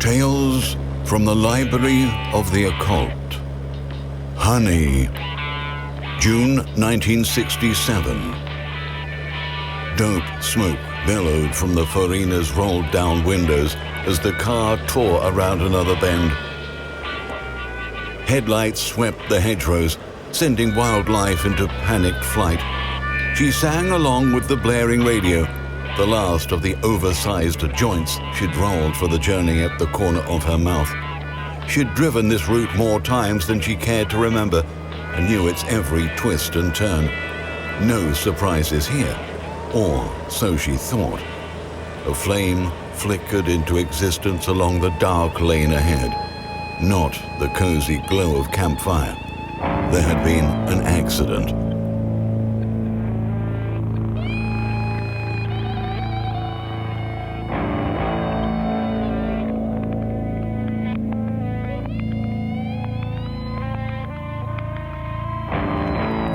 Tales from the Library of the Occult. Honey. June 1967. Dope smoke billowed from the Farina's rolled-down windows as the car tore around another bend. Headlights swept the hedgerows, sending wildlife into panicked flight. She sang along with the blaring radio, the last of the oversized joints she'd rolled for the journey at the corner of her mouth. She'd driven this route more times than she cared to remember, and knew its every twist and turn. No surprises here, or so she thought. A flame flickered into existence along the dark lane ahead, not the cozy glow of campfire. There had been an accident.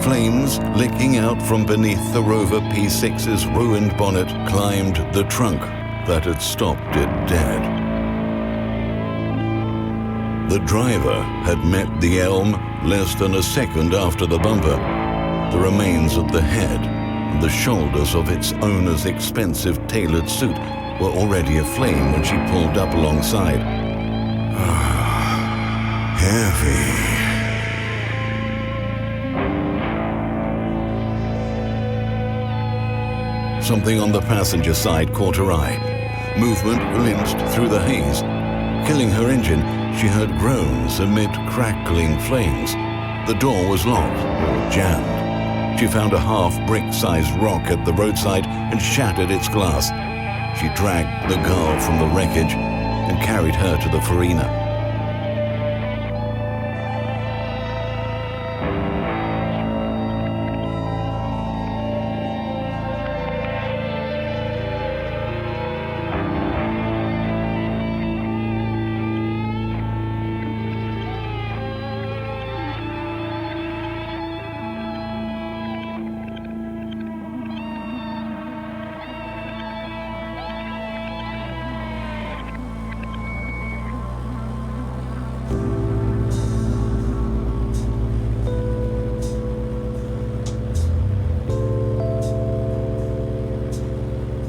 Flames licking out from beneath the Rover P6's ruined bonnet climbed the trunk that had stopped it dead. The driver had met the elm less than a second after the bumper. The remains of the head and the shoulders of its owner's expensive tailored suit were already aflame when she pulled up alongside. Heavy. Something on the passenger side caught her eye. Movement glimpsed through the haze. Killing her engine, she heard groans amid crackling flames. The door was locked or jammed. She found a half-brick-sized rock at the roadside and shattered its glass. She dragged the girl from the wreckage and carried her to the Farina.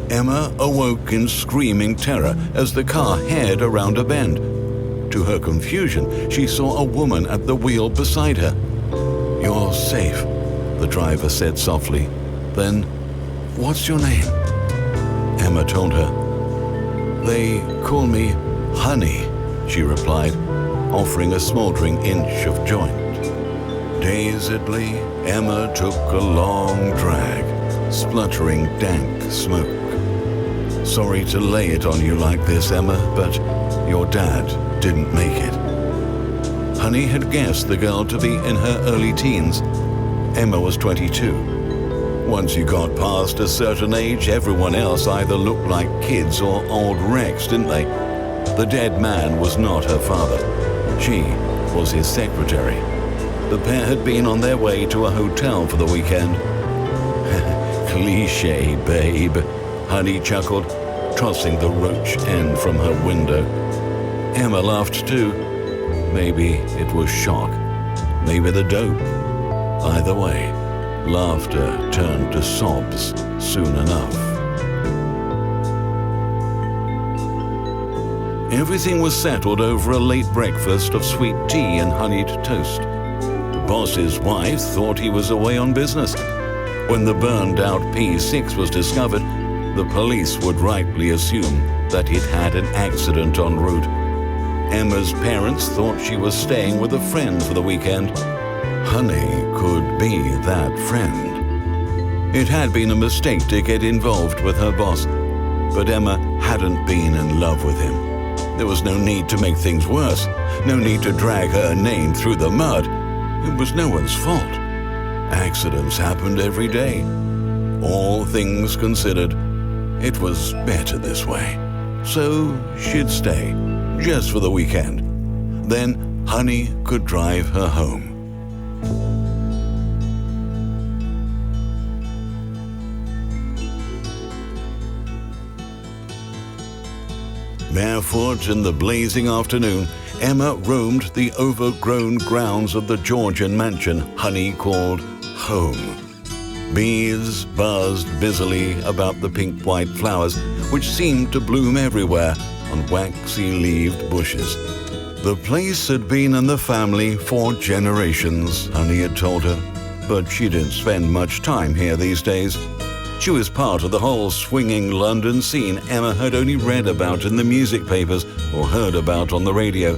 Emma awoke in screaming terror as the car headed around a bend. To her confusion, she saw a woman at the wheel beside her. "You're safe," the driver said softly. Then, "What's your name?" Emma told her. "They call me Honey," she replied, offering a smoldering inch of joint. Dazedly, Emma took a long drag, spluttering dank smoke. "Sorry to lay it on you like this, Emma, but your dad didn't make it." Honey had guessed the girl to be in her early teens. Emma was 22. Once you got past a certain age, everyone else either looked like kids or old wrecks, didn't they? The dead man was not her father. She was his secretary. The pair had been on their way to a hotel for the weekend. "Cliché, babe," Honey chuckled, tossing the roach end from her window. Emma laughed too. Maybe it was shock. Maybe the dope. Either way, laughter turned to sobs soon enough. Everything was settled over a late breakfast of sweet tea and honeyed toast. The boss's wife thought he was away on business. When the burned-out P6 was discovered, the police would rightly assume that he'd had an accident en route. Emma's parents thought she was staying with a friend for the weekend. Honey could be that friend. It had been a mistake to get involved with her boss, but Emma hadn't been in love with him. There was no need to make things worse, no need to drag her name through the mud. It was no one's fault. Accidents happened every day. All things considered, it was better this way. So she'd stay, just for the weekend. Then Honey could drive her home. Barefoot in the blazing afternoon, Emma roamed the overgrown grounds of the Georgian mansion Honey called home. Bees buzzed busily about the pink-white flowers, which seemed to bloom everywhere on waxy-leaved bushes. The place had been in the family for generations, Honey had told her, but she didn't spend much time here these days. She was part of the whole swinging London scene Emma had only read about in the music papers or heard about on the radio.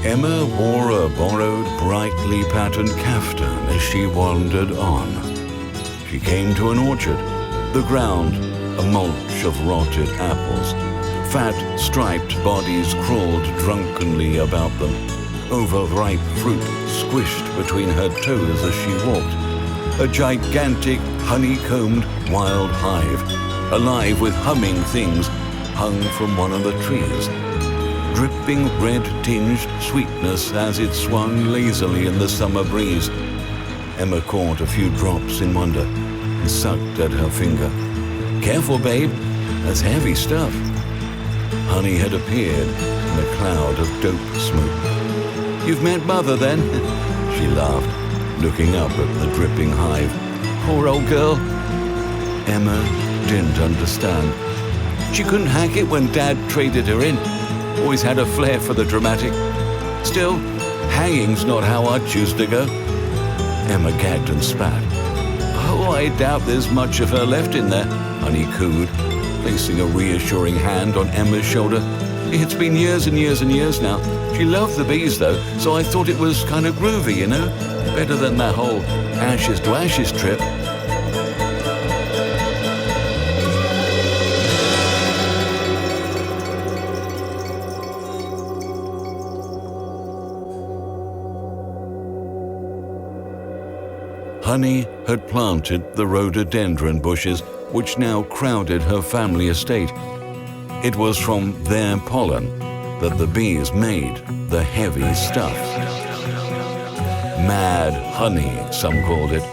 Emma wore a borrowed, brightly patterned caftan as she wandered on. She came to an orchard, the ground a mulch of rotted apples. Fat, striped bodies crawled drunkenly about them. Overripe fruit squished between her toes as she walked. A gigantic, honeycombed wild hive, alive with humming things, hung from one of the trees, dripping red-tinged sweetness as it swung lazily in the summer breeze. Emma caught a few drops in wonder and sucked at her finger. "Careful, babe, that's heavy stuff." Honey had appeared in a cloud of dope smoke. "You've met Mother, then?" She laughed, looking up at the dripping hive. "Poor old girl." Emma didn't understand. She couldn't hack it when Dad traded her in. Always had a flair for the dramatic. Still, hanging's not how I'd choose to go. Emma gagged and spat. "Oh, I doubt there's much of her left in there," Honey cooed, placing a reassuring hand on Emma's shoulder. "It's been years and years and years now. She loved the bees, though, so I thought it was kind of groovy, you know? Better than that whole ashes to ashes trip." Honey had planted the rhododendron bushes, which now crowded her family estate. It was from their pollen that the bees made the heavy stuff. Mad honey, some called it.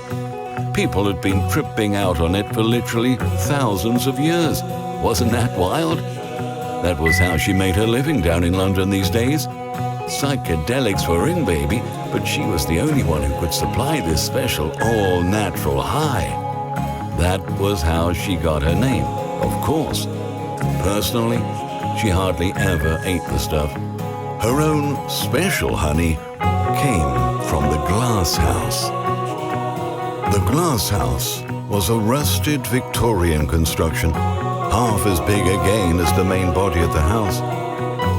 People had been tripping out on it for literally thousands of years. Wasn't that wild? That was how she made her living down in London these days. Psychedelics were in, baby, but she was the only one who could supply this special all-natural high. That was how she got her name, of course. Personally, she hardly ever ate the stuff. Her own special honey came from the glass house. The glass house was a rusted Victorian construction, half as big again as the main body of the house.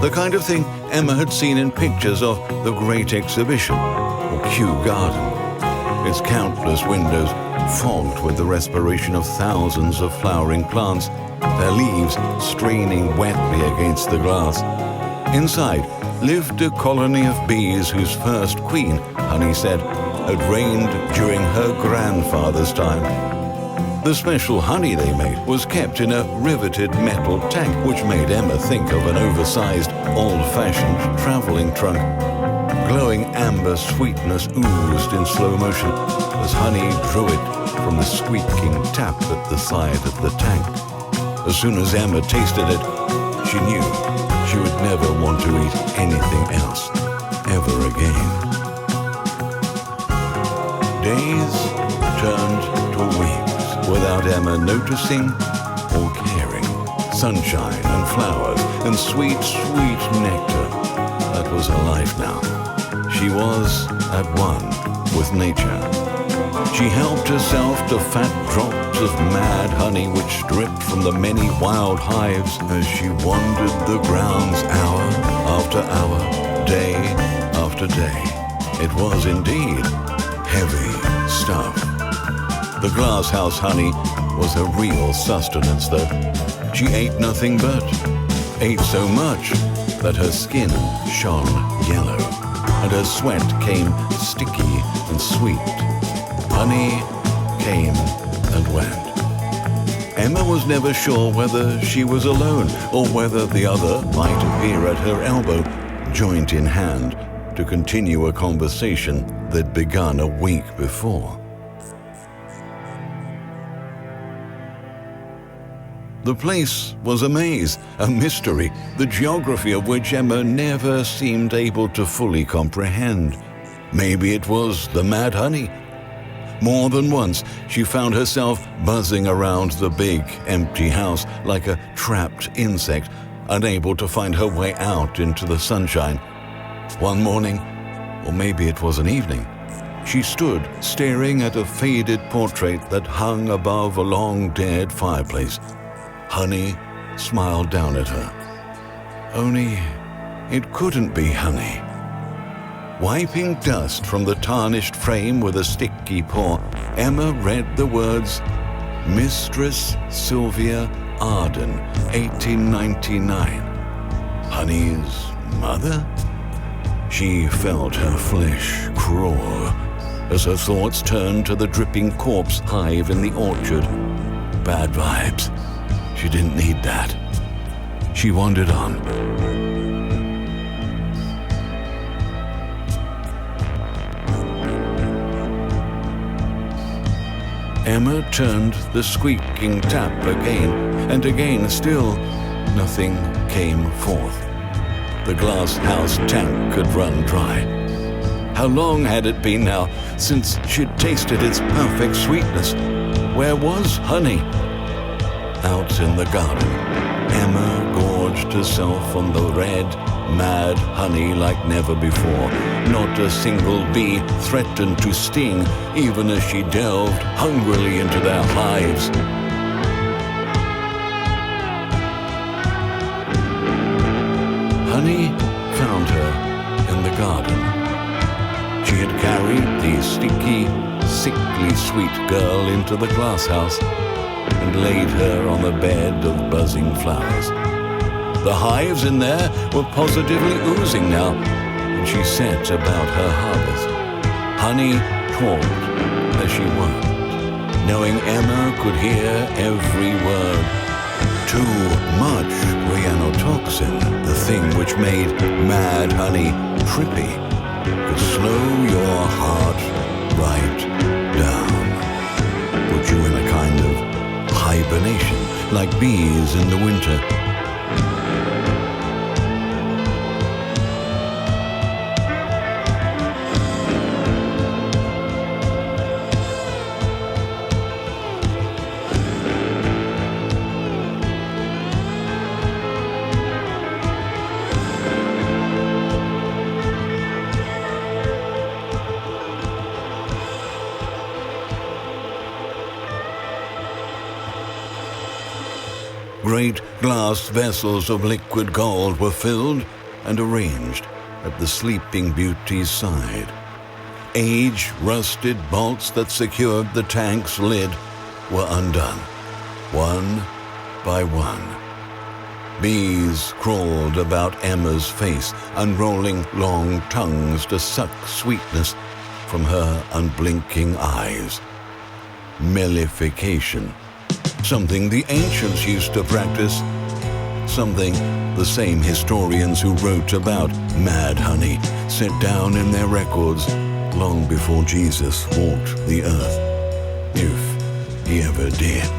The kind of thing Emma had seen in pictures of the Great Exhibition or Kew Garden. Its countless windows fogged with the respiration of thousands of flowering plants, their leaves straining wetly against the glass. Inside lived a colony of bees whose first queen, Honey said, had reigned during her grandfather's time. The special honey they made was kept in a riveted metal tank, which made Emma think of an oversized, old-fashioned traveling trunk. Glowing amber sweetness oozed in slow motion as Honey drew it from the squeaking tap at the side of the tank. As soon as Emma tasted it, she knew she would never want to eat anything else ever again. Days turned to weeks without Emma noticing or caring. Sunshine and flowers and sweet, sweet nectar. That was her life now. She was at one with nature. She helped herself to fat drops of mad honey which dripped from the many wild hives as she wandered the grounds hour after hour, day after day. It was indeed heavy stuff. The glasshouse honey was her real sustenance, though. She ate nothing but, ate so much that her skin shone yellow, and her sweat came sticky and sweet. Honey came and went. Emma was never sure whether she was alone or whether the other might appear at her elbow, joint in hand, to continue a conversation that begun a week before. The place was a maze, a mystery, the geography of which Emma never seemed able to fully comprehend. Maybe it was the mad honey. More than once, she found herself buzzing around the big, empty house like a trapped insect, unable to find her way out into the sunshine. One morning, or maybe it was an evening, she stood staring at a faded portrait that hung above a long-dead fireplace. Honey smiled down at her. Only it couldn't be Honey. Wiping dust from the tarnished frame with a sticky paw, Emma read the words, Mistress Sylvia Arden, 1899. Honey's mother? She felt her flesh crawl as her thoughts turned to the dripping corpse hive in the orchard. Bad vibes. She didn't need that. She wandered on. Emma turned the squeaking tap again and again. Still, nothing came forth. The glass house tank had run dry. How long had it been now since she'd tasted its perfect sweetness? Where was Honey? Out in the garden, Emma gorged herself on the red, mad honey like never before. Not a single bee threatened to sting, even as she delved hungrily into their hives. Honey found her in the garden. She had carried the sticky, sickly sweet girl into the glasshouse and laid her on a bed of buzzing flowers. The hives in there were positively oozing now, and she set about her harvest. Honey talked as she worked, knowing Emma could hear every word. Too much rhianotoxin, the thing which made mad honey trippy, could slow your heart right down, put you in a kind of hibernation, like bees in the winter. Great glass vessels of liquid gold were filled and arranged at the sleeping beauty's side. Age-rusted bolts that secured the tank's lid were undone, one by one. Bees crawled about Emma's face, unrolling long tongues to suck sweetness from her unblinking eyes. Mellification. Something the ancients used to practice. Something the same historians who wrote about mad honey set down in their records long before Jesus walked the earth, if he ever did.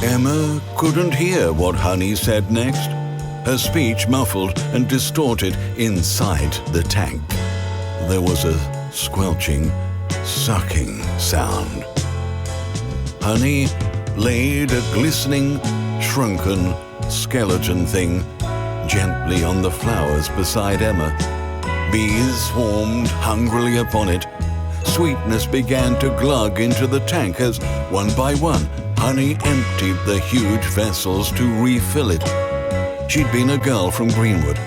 Emma couldn't hear what Honey said next. Her speech muffled and distorted inside the tank. There was a squelching, sucking sound. Honey laid a glistening, shrunken skeleton thing gently on the flowers beside Emma. Bees swarmed hungrily upon it. Sweetness began to glug into the tank as, one by one, Honey emptied the huge vessels to refill it. She'd been a girl from Greenwood,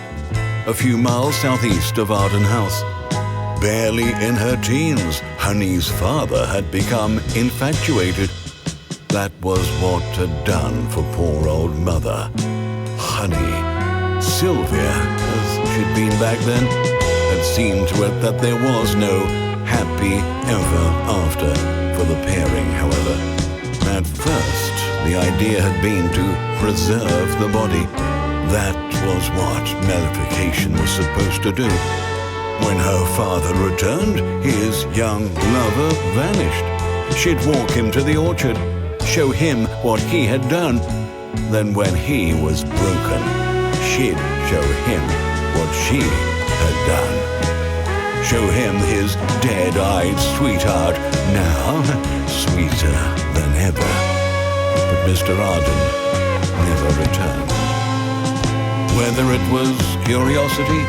a few miles southeast of Arden House. Barely in her teens, Honey's father had become infatuated. That was what had done for poor old mother. Honey, Sylvia, as she'd been back then, had seen to it that there was no happy ever after for the pairing, however. At first, the idea had been to preserve the body. That was what mellification was supposed to do. When her father returned, his young lover vanished. She'd walk him to the orchard, show him what he had done, Then when he was broken, she'd show him what she had done. Show him his dead-eyed sweetheart, now sweeter than ever. But Mr. Arden never returned. Whether it was curiosity,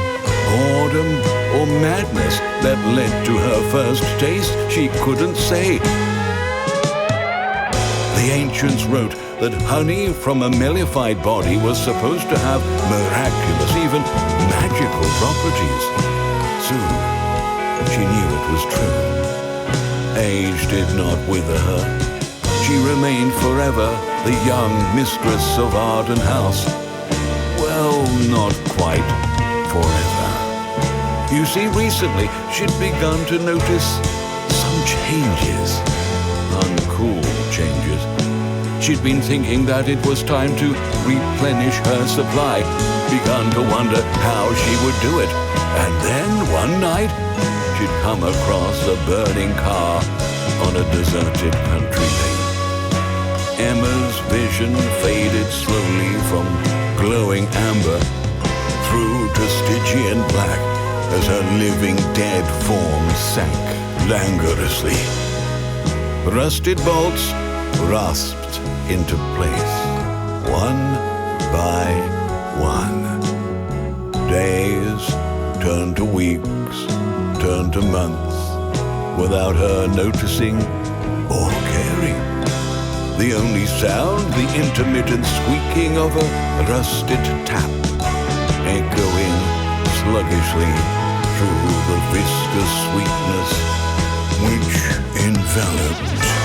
boredom, or madness that led to her first taste, she couldn't say. The ancients wrote that honey from a mellified body was supposed to have miraculous, even magical properties. Soon, she knew it was true. Age did not wither her. She remained forever the young mistress of Arden House. Well, not quite forever. You see, recently she'd begun to notice some changes. Uncool changes. She'd been thinking that it was time to replenish her supply, begun to wonder how she would do it. And then one night, she'd come across a burning car on a deserted country lane. Emma's vision faded slowly from glowing amber through to Stygian black as her living dead form sank languorously. Rusted bolts rasped into place, one by one. Days turned to weeks, turned to months, without her noticing or caring. The only sound, the intermittent squeaking of a rusted tap, echoing sluggishly through the viscous sweetness which enveloped